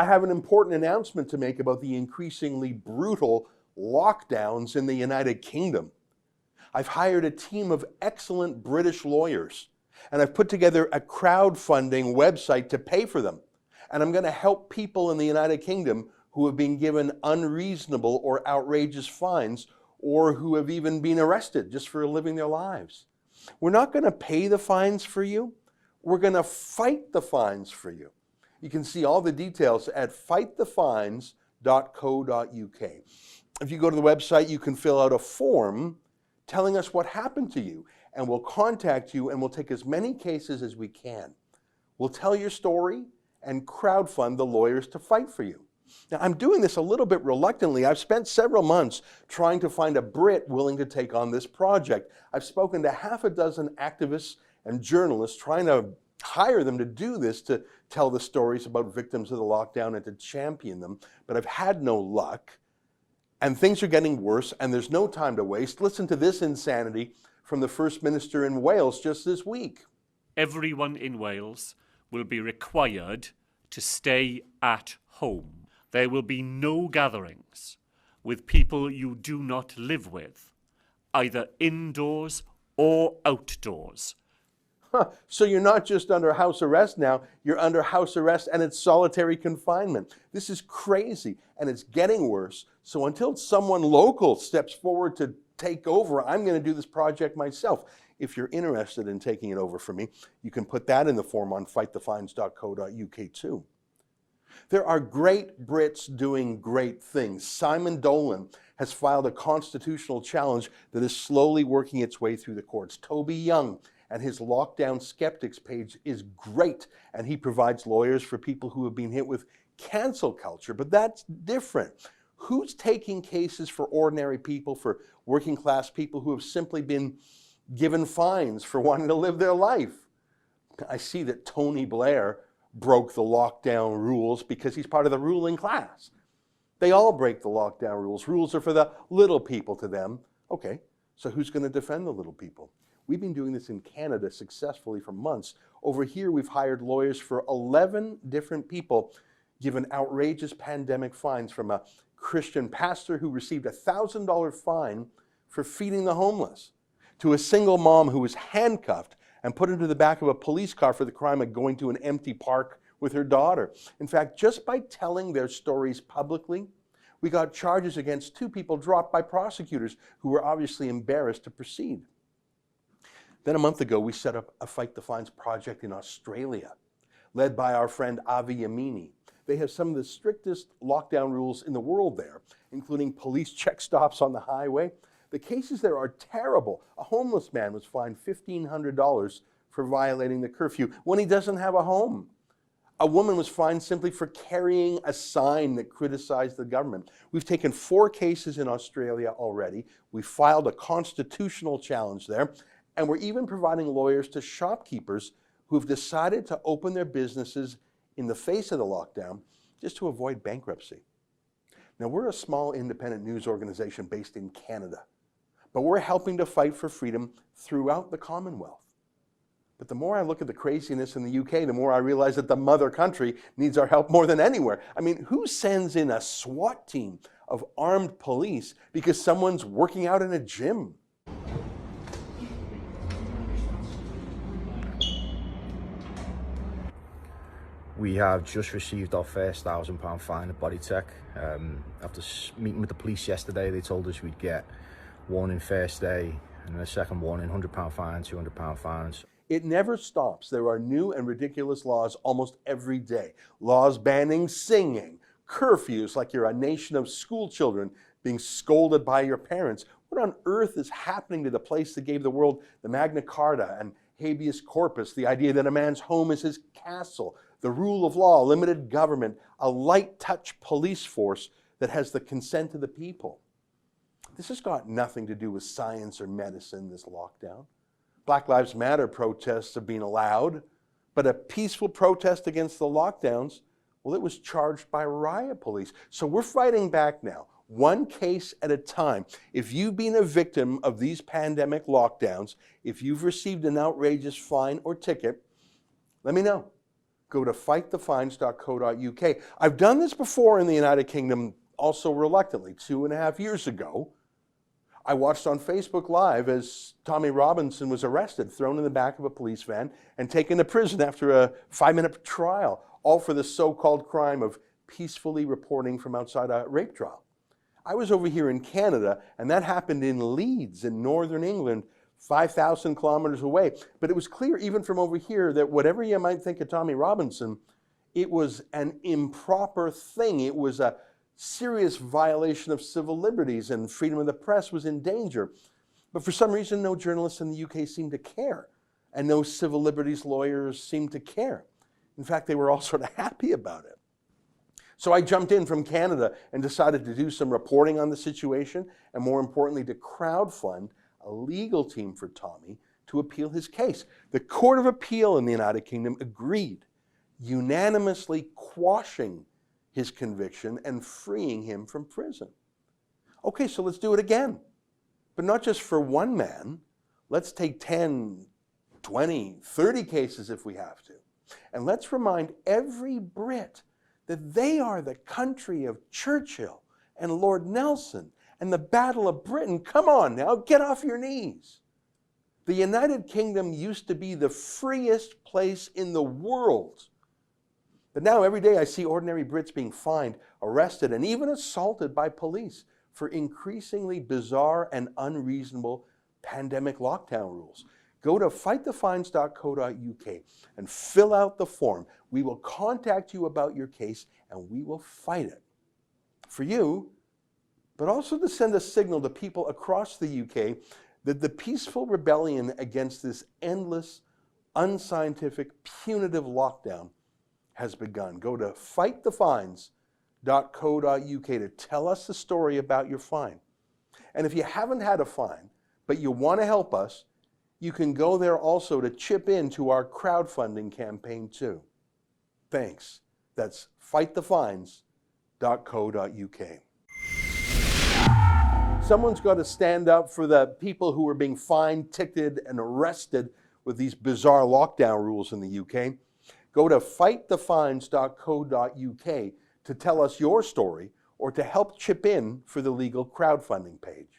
I have an important announcement to make about the increasingly brutal lockdowns in the United Kingdom. I've hired a team of excellent British lawyers, and I've put together a crowdfunding website to pay for them. And I'm going to help people in the United Kingdom who have been given unreasonable or outrageous fines, or who have even been arrested just for living their lives. We're not going to pay the fines for you. We're going to fight the fines for you. You can see all the details at fightthefines.co.uk. If you go to the website, you can fill out a form telling us what happened to you, and we'll contact you and we'll take as many cases as we can. We'll tell your story and crowdfund the lawyers to fight for you. Now, I'm doing this a little bit reluctantly. I've spent several months trying to find a Brit willing to take on this project. I've spoken to half a dozen activists and journalists trying to hire them to do this, to tell the stories about victims of the lockdown and to champion them, but I've had no luck. And things are getting worse, and there's no time to waste. Listen to this insanity from the First Minister in Wales just this week. Everyone in Wales will be required to stay at home. There will be no gatherings with people you do not live with, either indoors or outdoors. So you're not just under house arrest now, you're under house arrest and it's solitary confinement. This is crazy, and it's getting worse. So until someone local steps forward to take over, I'm going to do this project myself. If you're interested in taking it over for me, you can put that in the form on fightthefines.co.uk too. There are great Brits doing great things. Simon Dolan has filed a constitutional challenge that is slowly working its way through the courts. Toby Young and his Lockdown Skeptics page is great, and he provides lawyers for people who have been hit with cancel culture, but that's different. Who's taking cases for ordinary people, for working class people who have simply been given fines for wanting to live their life? I see that Tony Blair broke the lockdown rules because he's part of the ruling class. They all break the lockdown rules. Rules are for the little people to them. Okay, so who's going to defend the little people? We've been doing this in Canada successfully for months. Over here, we've hired lawyers for 11 different people given outrageous pandemic fines, from a Christian pastor who received a $1,000 fine for feeding the homeless, to a single mom who was handcuffed and put into the back of a police car for the crime of going to an empty park with her daughter. In fact, just by telling their stories publicly, we got charges against 2 people dropped by prosecutors who were obviously embarrassed to proceed. Then a month ago, we set up a Fight the Fines project in Australia, led by our friend Avi Yamini. They have some of the strictest lockdown rules in the world there, including police check stops on the highway. The cases there are terrible. A homeless man was fined $1,500 for violating the curfew when he doesn't have a home. A woman was fined simply for carrying a sign that criticized the government. We've taken 4 cases in Australia already. We filed a constitutional challenge there, and we're even providing lawyers to shopkeepers who've decided to open their businesses in the face of the lockdown just to avoid bankruptcy. Now, we're a small independent news organization based in Canada, but we're helping to fight for freedom throughout the Commonwealth. But the more I look at the craziness in the UK, the more I realize that the mother country needs our help more than anywhere. I mean, who sends in a SWAT team of armed police because someone's working out in a gym? We have just received our first £1,000 fine at Bodytech. After meeting with the police yesterday, they told us we'd get warning first day, and a second warning, £100 fine, £200 fines. It never stops. There are new and ridiculous laws almost every day. Laws banning singing, curfews like you're a nation of school children being scolded by your parents. What on earth is happening to the place that gave the world the Magna Carta and habeas corpus, the idea that a man's home is his castle, the rule of law, limited government, a light touch police force that has the consent of the people? This has got nothing to do with science or medicine, this lockdown. Black Lives Matter protests have been allowed, but a peaceful protest against the lockdowns, well, it was charged by riot police. So we're fighting back now, one case at a time. If you've been a victim of these pandemic lockdowns, if you've received an outrageous fine or ticket, let me know. Go to fightthefines.co.uk. I've done this before in the United Kingdom, also reluctantly, 2.5 years ago. I watched on Facebook Live as Tommy Robinson was arrested, thrown in the back of a police van, and taken to prison after a 5-minute trial, all for the so-called crime of peacefully reporting from outside a rape trial. I was over here in Canada, and that happened in Leeds in northern England, 5,000 kilometers away. But it was clear even from over here that whatever you might think of Tommy Robinson, it was an improper thing. It was a serious violation of civil liberties, and freedom of the press was in danger. But for some reason, no journalists in the UK seemed to care, and no civil liberties lawyers seemed to care. In fact, they were all sort of happy about it. So I jumped in from Canada and decided to do some reporting on the situation, and more importantly, to crowdfund a legal team for Tommy to appeal his case. The Court of Appeal in the United Kingdom agreed, unanimously quashing his conviction and freeing him from prison. Okay, so let's do it again. But not just for one man. Let's take 10, 20, 30 cases if we have to. And let's remind every Brit that they are the country of Churchill and Lord Nelson and the Battle of Britain. Come on now, get off your knees. The United Kingdom used to be the freest place in the world. But now every day I see ordinary Brits being fined, arrested, and even assaulted by police for increasingly bizarre and unreasonable pandemic lockdown rules. Go to fightthefines.co.uk and fill out the form. We will contact you about your case and we will fight it. For you, but also to send a signal to people across the UK that the peaceful rebellion against this endless, unscientific, punitive lockdown has begun. Go to fightthefines.co.uk to tell us the story about your fine. And if you haven't had a fine, but you want to help us, you can go there also to chip into our crowdfunding campaign too. Thanks. That's fightthefines.co.uk. Someone's got to stand up for the people who are being fined, ticketed, and arrested with these bizarre lockdown rules in the UK. Go to fightthefines.co.uk to tell us your story or to help chip in for the legal crowdfunding page.